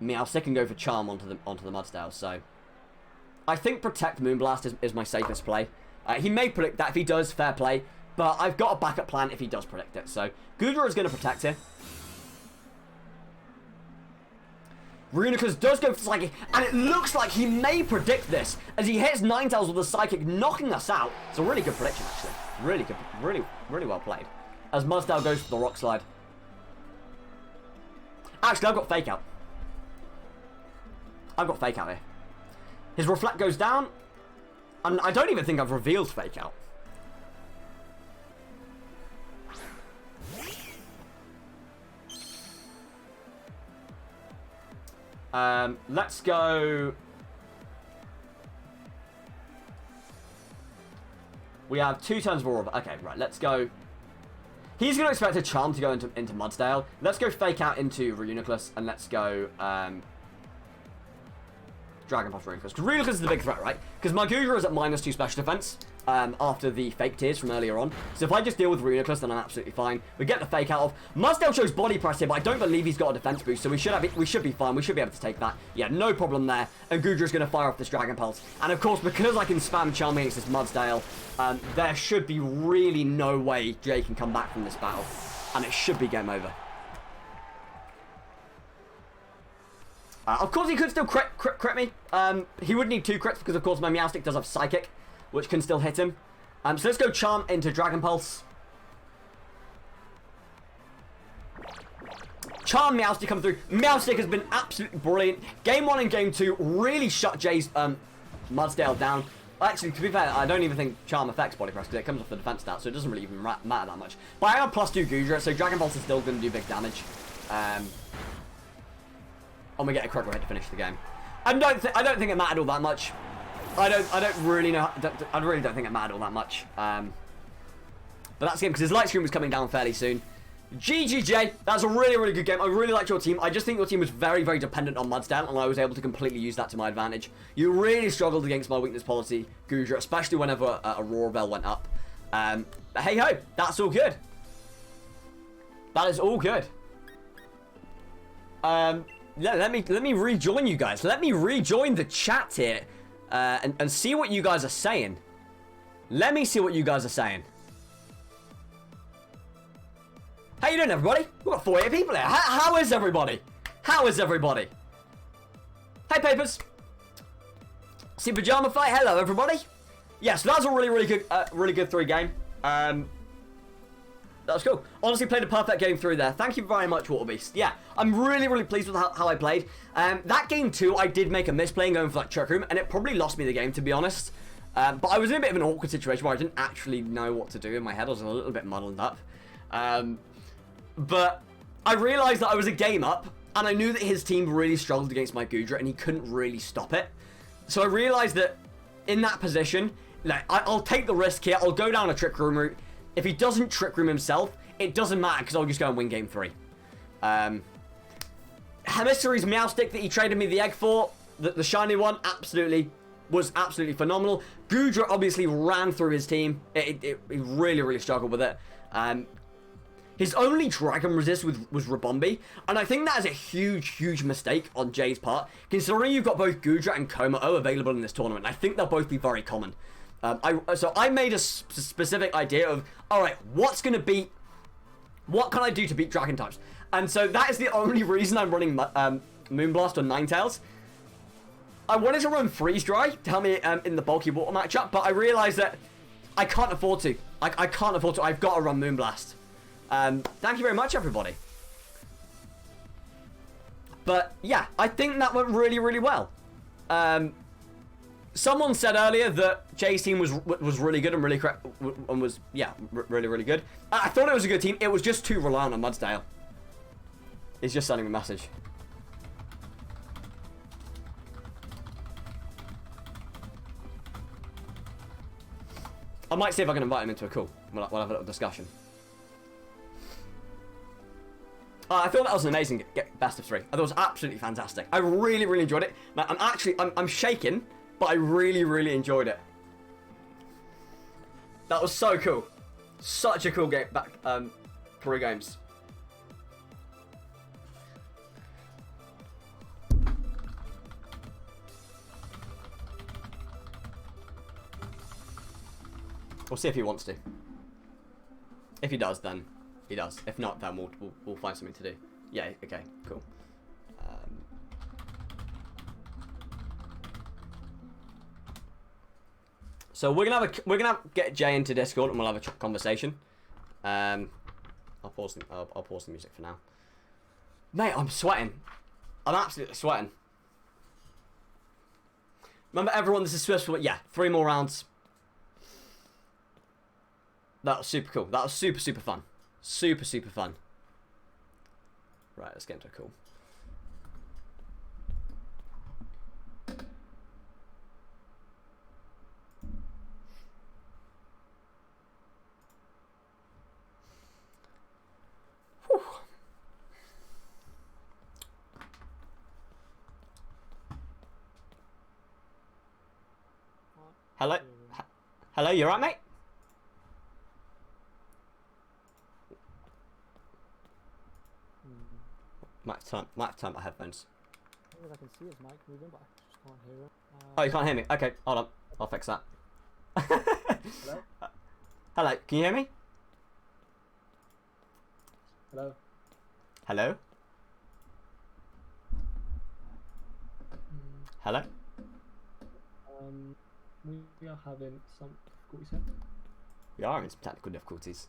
Meowstic and go for Charm onto the Mudsdale. So I think Protect Moonblast is my safest play. He may predict that. If he does, fair play. But I've got a backup plan if he does predict it. So Goodra is going to protect here. Reuniclus does go for Psychic, and it looks like he may predict this as he hits Ninetales with a Psychic, knocking us out. It's a really good prediction, actually. Really good, really well played. As Mudsdale goes for the Rock Slide. Actually, I've got Fake Out. Here. His Reflect goes down, and I don't even think I've revealed Fake Out. Let's go. We have 2 turns of Aurora. Okay, right, let's go. He's going to expect a Charm to go into Mudsdale. Let's go Fake Out into Reuniclus, and let's go Dragon Pulse Reuniclus. Because Reuniclus is the big threat, right? Because my Goodra is at -2 special defense after the Fake Tears from earlier on. So if I just deal with Reuniclus, then I'm absolutely fine. We get the Fake Out off. Mudsdale shows Body Press here, but I don't believe he's got a defense boost, so we should be fine. We should be able to take that. Yeah, no problem there. And Goodra's going to fire off this Dragon Pulse. And of course, because I can spam Charm against this Mudsdale, there should be really no way Jay can come back from this battle. And it should be game over. Of course, he could still crit me. He would need 2 crits because, of course, my Meowstic does have Psychic, which can still hit him. So let's go Charm into Dragon Pulse. Charm Meowstic come through. Meowstic has been absolutely brilliant. Game 1 and Game 2 really shut Jay's Mudsdale down. Actually, to be fair, I don't even think Charm affects Body Press because it comes off the defense stat, so it doesn't really even matter that much. But I have +2 Goodra, so Dragon Pulse is still going to do big damage. And we get a critical hit to finish the game. I don't think it mattered all that much. I don't really know. I really don't think it mattered all that much. But that's the game because his light screen was coming down fairly soon. GGJ, that's a really, really good game. I really liked your team. I just think your team was very, very dependent on Mudsdale, and I was able to completely use that to my advantage. You really struggled against my weakness policy, Goodra, especially whenever a Roar Bell went up. But hey ho, that's all good. That is all good. Let me rejoin you guys. Let me rejoin the chat here, and see what you guys are saying. Let me see what you guys are saying. How you doing, everybody? We've got 48 people here. How is everybody? How is everybody? Hey, Papers. See Pajama Fight. Hello, everybody. Yes, that was a really, really good 3 game. That was cool. Honestly, played a perfect game through there. Thank you very much, Waterbeast. Yeah, I'm really, really pleased with how I played. That game too, I did make a misplay going for that Trick Room, and it probably lost me the game, to be honest. But I was in a bit of an awkward situation where I didn't actually know what to do in my head. I was a little bit muddled up. But I realized that I was a game up, and I knew that his team really struggled against my Goodra, and he couldn't really stop it. So I realized that in that position, like, I'll take the risk here. I'll go down a Trick Room route. If he doesn't Trick Room himself, it doesn't matter, because I'll just go and win game 3. Hemissary's Meowstic that he traded me the egg for, the shiny one, was absolutely phenomenal. Goodra obviously ran through his team. He really, really struggled with it. His only Dragon Resist was Rabombi, and I think that is a huge mistake on Jay's part, considering you've got both Goodra and Kommo available in this tournament. I think they'll both be very common. So I made a specific idea of, alright, what can I do to beat Dragon types? And so that is the only reason I'm running Moonblast on Ninetales. I wanted to run Freeze Dry to help me in the bulky water matchup, but I realized that I can't afford to. I can't afford to. I've got to run Moonblast. Thank you very much, everybody. But yeah, I think that went really, really well. Someone said earlier that Jay's team was really good and really good. I thought it was a good team. It was just too reliant on Mudsdale. He's just sending a message. I might see if I can invite him into a call. We'll have a little discussion. I thought that was an amazing best of 3. I thought it was absolutely fantastic. I really, really enjoyed it. I'm shaking, but I really, really enjoyed it. That was so cool. Such a cool game back 3 games. We'll see if he wants to. If he does, then he does. If not, then we'll find something to do. Yeah. Okay. Cool. So we're gonna get Jay into Discord and we'll have a conversation. I'll pause the music for now. Mate, I'm sweating. I'm absolutely sweating. Remember, everyone, this is Swift. Yeah, 3 more rounds. That was super cool. That was super fun. Super fun. Right, let's get into a call. Whew. Hello? Hello, you alright, mate? Might have turned my headphones. I can see his mic moving, but I just can't hear it. Oh, you can't hear me? Okay, hold on. I'll fix that. Hello? Hello, can you hear me? Hello? Hello? Hello? We are having some difficulties here. We are in some technical difficulties.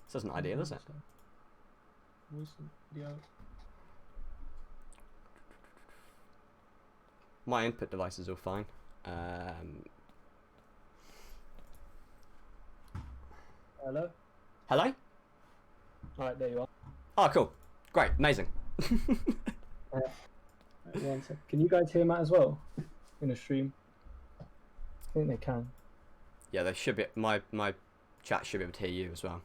This isn't ideal, is it? Voice and video. My input device is all fine. Hello? Hello? Alright, there you are. Oh, cool. Great. Amazing. One sec. Can you guys hear Matt as well? In the stream? think they can. Yeah, they should be. My chat should be able to hear you as well.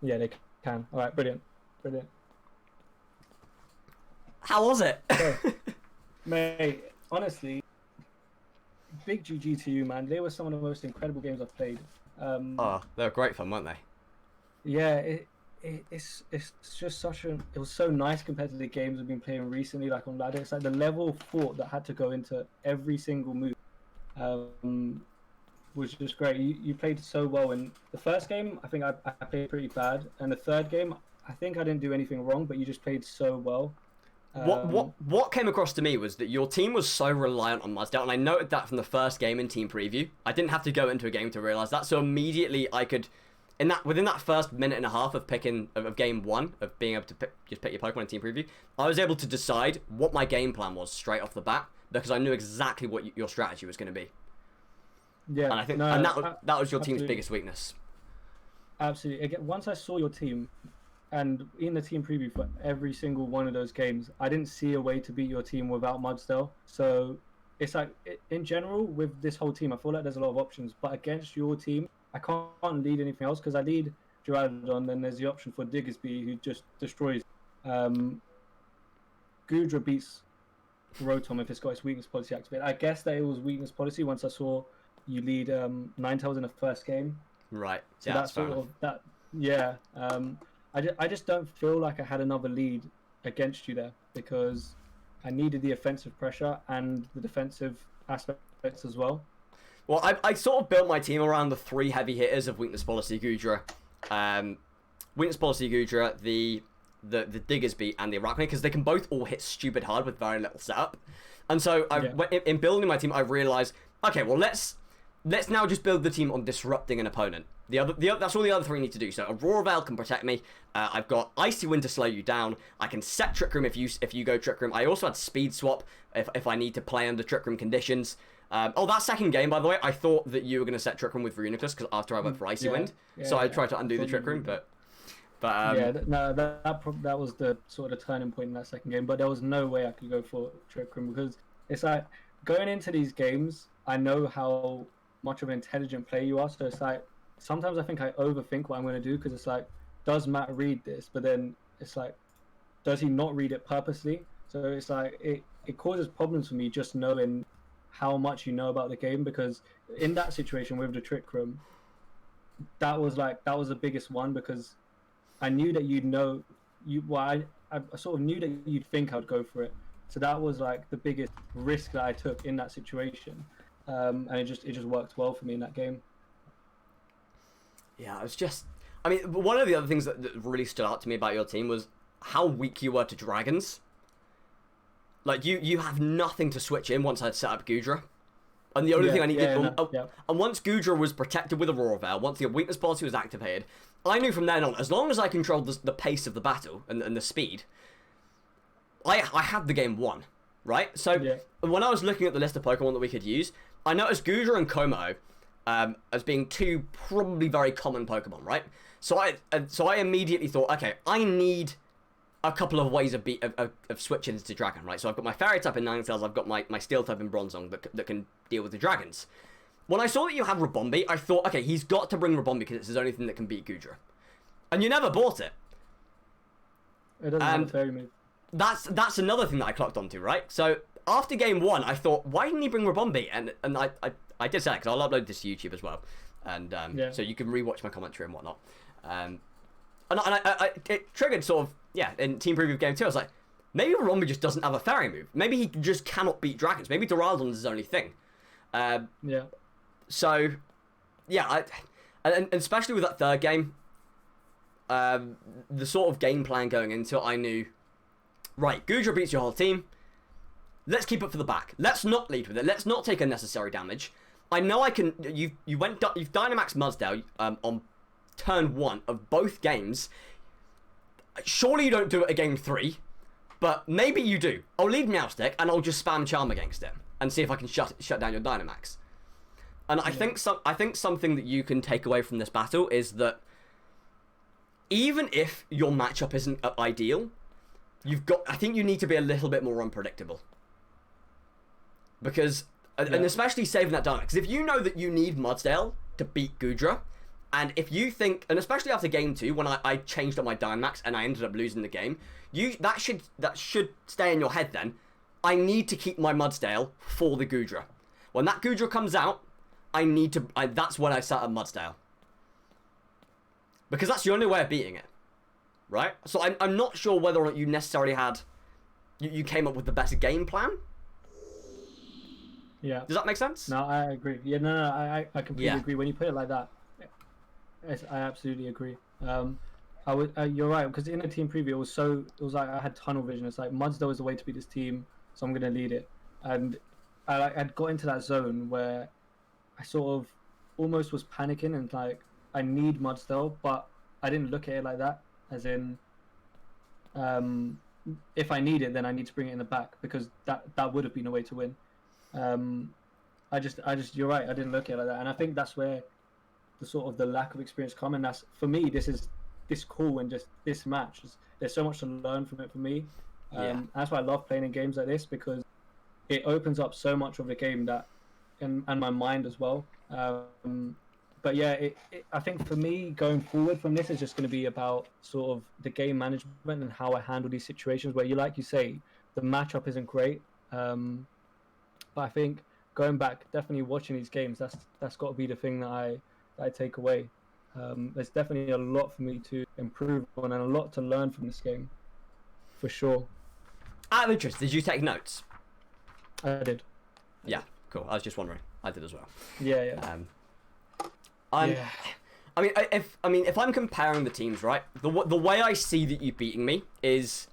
Yeah, they can. All right, brilliant. Brilliant. How was it? So, mate, honestly, big GG to you, man. They were some of the most incredible games I've played. Oh, they were great fun, weren't they? Yeah, it's just it was so nice compared to the games we've been playing recently, like on ladder. It's like the level of thought that had to go into every single move was just great. You played so well in the first game. I think I played pretty bad, and the third game I think I didn't do anything wrong, but you just played so well. What came across to me was that your team was so reliant on Mudsdale, and I noted that from the first game in team preview. I didn't have to go into a game to realize that, so immediately I could, within that first minute and a half of game one, of being able to just pick your Pokemon in team preview, I was able to decide what my game plan was straight off the bat because I knew exactly what your strategy was going to be. Yeah, and I think that was your team's biggest weakness. Absolutely. Again, once I saw your team, and in the team preview for every single one of those games, I didn't see a way to beat your team without Mudsdale. So it's like, in general, with this whole team, I feel like there's a lot of options. But against your team, I can't lead anything else because I lead Girardon, then there's the option for Diggersby, who just destroys. Gudra beats Rotom if it's got its weakness policy activated. I guess that it was weakness policy once I saw you lead Ninetales in the first game. Right. So yeah, that's sort of that. Yeah. I just don't feel like I had another lead against you there because I needed the offensive pressure and the defensive aspects as well. Well, I sort of built my team around the three heavy hitters of Weakness Policy Gudra. Weakness Policy Gudra, the Diggersby, and the Arachnid, because they can both all hit stupid hard with very little setup. And so in building my team, I realized, okay, well, let's now just build the team on disrupting an opponent. That's all the other three need to do. So Aurora Veil can protect me. I've got Icy Wind to slow you down. I can set Trick Room if you go Trick Room. I also had Speed Swap if I need to play under Trick Room conditions. That second game, by the way, I thought that you were going to set Trick Room with Venusaur because after I went for Icy Wind. So I tried to undo the Trick Room, but that was the sort of turning point in that second game. But there was no way I could go for Trick Room because it's like going into these games, I know how much of an intelligent player you are. So it's like sometimes I think I overthink what I'm going to do because it's like, does Matt read this? But then it's like, does he not read it purposely? So it's like it causes problems for me just knowing how much you know about the game, because in that situation with the Trick Room, that was the biggest one because I knew that you'd know I sort of knew that you'd think I'd go for it. So that was like the biggest risk that I took in that situation. And it just worked well for me in that game. Yeah, one of the other things that really stood out to me about your team was how weak you were to dragons. Like, you have nothing to switch in once I'd set up Gudra. And the only thing I needed... And once Gudra was protected with Aurora Veil, once the weakness policy was activated, I knew from then on, as long as I controlled the pace of the battle and the speed, I had the game won, right? So when I was looking at the list of Pokemon that we could use, I noticed Gudra and Komo as being two probably very common Pokemon, right? So I immediately thought, okay, I need a couple of ways of switching to Dragon, right? So I've got my Fairy type in Ninetales, I've got my Steel type in Bronzong that can deal with the Dragons. When I saw that you had Rabombi, I thought, okay, he's got to bring Rabombi because it's his only thing that can beat Gudra. And you never bought it. It doesn't have a fairy move. That's another thing that I clocked onto, right? So after game one, I thought, why didn't he bring Rabombi? And I did say that because I'll upload this to YouTube as well. And so you can rewatch my commentary and whatnot. And it triggered sort of, in Team Preview Game 2, I was like, maybe Rabombi just doesn't have a fairy move. Maybe he just cannot beat dragons. Maybe Duraldon's his only thing. So, and especially with that third game, the sort of game plan going into it, I knew, right, Gudra beats your whole team. Let's keep it for the back. Let's not lead with it. Let's not take unnecessary damage. I know I can. You've Dynamaxed Mudsdale on turn 1 of both games. Surely you don't do it at game 3, but maybe you do. I'll lead Meowstic and I'll just spam Charm against it and see if I can shut down your Dynamax. And I think something that you can take away from this battle is that even if your matchup isn't ideal, I think you need to be a little bit more unpredictable. Because And especially saving that Dynamax. Because if you know that you need Mudsdale to beat Goodra, and if you think, and especially after game 2, when I changed up my Dynamax and I ended up losing the game, that should stay in your head then. I need to keep my Mudsdale for the Goodra. When that Goodra comes out, that's when I start a Mudsdale. Because that's the only way of beating it. Right? So I'm not sure whether or not you necessarily you came up with the best game plan. Yeah. Does that make sense? No, I agree. Yeah, no, I completely agree. When you put it like that, I absolutely agree. You're right, because in the team preview, it was like I had tunnel vision. It's like Mudsdale is the way to beat this team, so I'm going to lead it. And I'd got into that zone where I sort of almost was panicking and like, I need Mudsdale, but I didn't look at it like that. As in, if I need it, then I need to bring it in the back, because that would have been a way to win. I just, you're right. I didn't look at it like that, and I think that's where the lack of experience come. And that's, for me, this call and just this match. There's so much to learn from it for me. That's why I love playing in games like this, because it opens up so much of the game and my mind as well. But yeah, I think for me going forward from this is just going to be about sort of the game management and how I handle these situations where like you say, the matchup isn't great. But I think going back, definitely watching these games, that's got to be the thing that I take away. There's definitely a lot for me to improve on and a lot to learn from this game, for sure. Out of interest, did you take notes? I did. Yeah, cool. I was just wondering. I did as well. Yeah. I mean, if I'm comparing the teams, right, the way I see that you beating me is,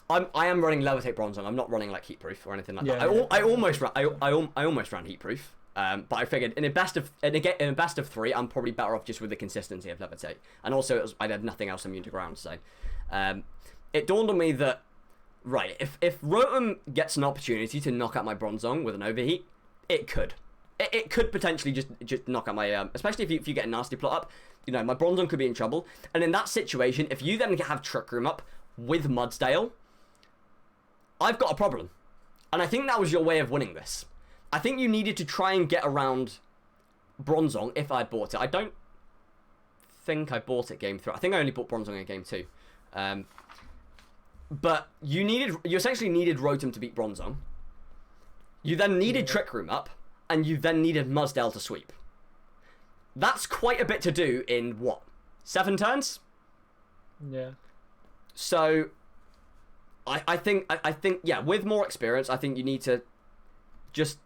I am running Levitate Bronzong. I'm not running like Heat Proof or anything like that. I almost ran Heat Proof. But I figured in a best of 3, I'm probably better off just with the consistency of Levitate, and also I had nothing else immune to ground. So, it dawned on me that right, if Rotom gets an opportunity to knock out my Bronzong with an overheat, it could. It could potentially just knock out my, especially if you get a nasty plot up, my Bronzong could be in trouble. And in that situation, if you then have Trick Room up with Mudsdale, I've got a problem. And I think that was your way of winning this. I think you needed to try and get around Bronzong if I'd bought it. I don't think I bought it game 3. I think I only bought Bronzong in game 2. But you essentially needed Rotom to beat Bronzong. You then needed Trick Room up. And you then needed Mudsdale to sweep. That's quite a bit to do in, 7 turns? Yeah. So, I think, yeah, with more experience, I think you need to just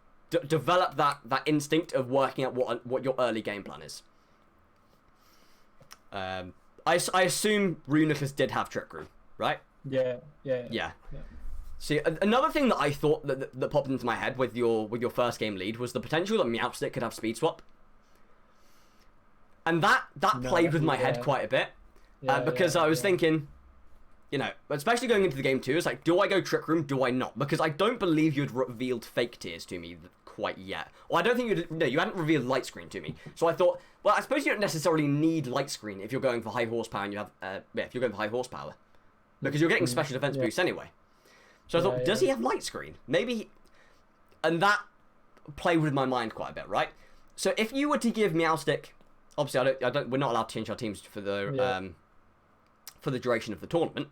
develop that instinct of working out what your early game plan is. I assume Runikus did have Trick Room, right? Yeah. See, another thing that I thought that popped into my head with your first game lead was the potential that Meowstic could have Speed Swap. And that played with my head quite a bit. Because I was thinking, especially going into the game 2, it's like, do I go Trick Room, do I not? Because I don't believe you'd revealed Fake Tears to me quite yet. Or I don't think you hadn't revealed Light Screen to me. So I thought, well, I suppose you don't necessarily need Light Screen if you're going for high horsepower and you have, if you're going for high horsepower. Because you're getting special defense boosts anyway. So I thought, does he have Light Screen? Maybe, and that played with my mind quite a bit, right? So if you were to give Meowstic, obviously we're not allowed to change our teams for the duration of the tournament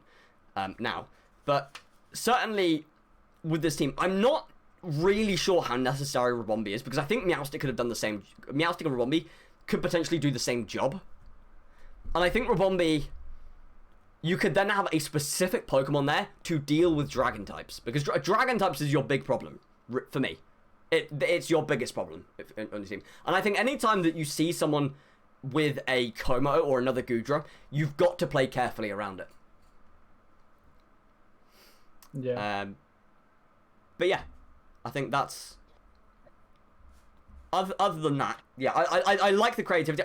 now, but certainly with this team, I'm not really sure how necessary Ribombee is, because I think Meowstic could have done the same. Meowstic and Ribombee could potentially do the same job, and I think Ribombee, you could then have a specific Pokemon there to deal with Dragon types. Because Dragon types is your big problem, for me. It's your biggest problem on the team. And I think anytime that you see someone with a Komo or another Goodra, you've got to play carefully around it. Yeah. But yeah, I think that's... Other than that, yeah, I like the creativity.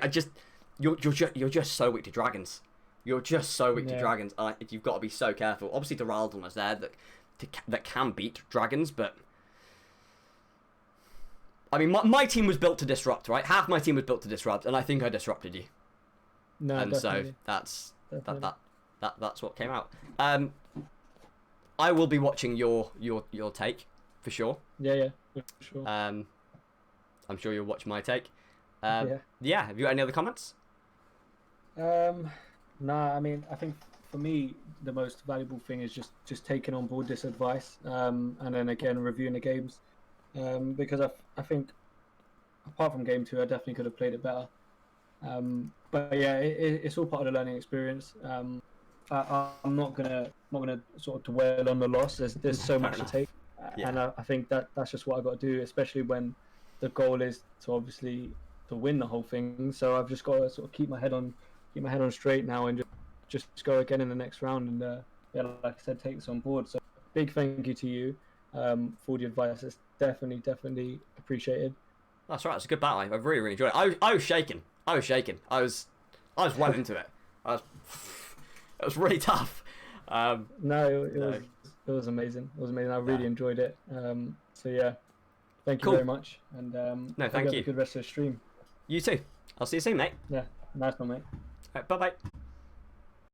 You're just so weak to dragons. You're just so weak to dragons. You've got to be so careful. Obviously, Duraludon is there that can beat dragons, but I mean, my team was built to disrupt, right? Half my team was built to disrupt, and I think I disrupted you. No, and definitely. So that's what came out. I will be watching your take for sure. Yeah, For sure. I'm sure you'll watch my take. Yeah. Yeah. Have you got any other comments? Nah, I mean, I think for me the most valuable thing is just taking on board this advice, and then again reviewing the games, because I think apart from game 2, I definitely could have played it better. But yeah, it's all part of the learning experience. I'm not gonna sort of dwell on the loss. There's so much to take, and I think that's just what I got to do, especially when the goal is to obviously to win the whole thing. So I've just got to sort of keep my head on straight now and just go again in the next round. And yeah, like I said, take this on board. So big thank you to you for the advice. It's definitely appreciated. That's right. It's a good battle. I really enjoyed it. I was shaking. I was well into it. It was really tough. No, it was amazing. It was amazing. I really enjoyed it. So yeah, thank you very much. And no, thank you. Have a good rest of the stream. You too. I'll see you soon, mate. Yeah, nice one, mate. Right, bye bye.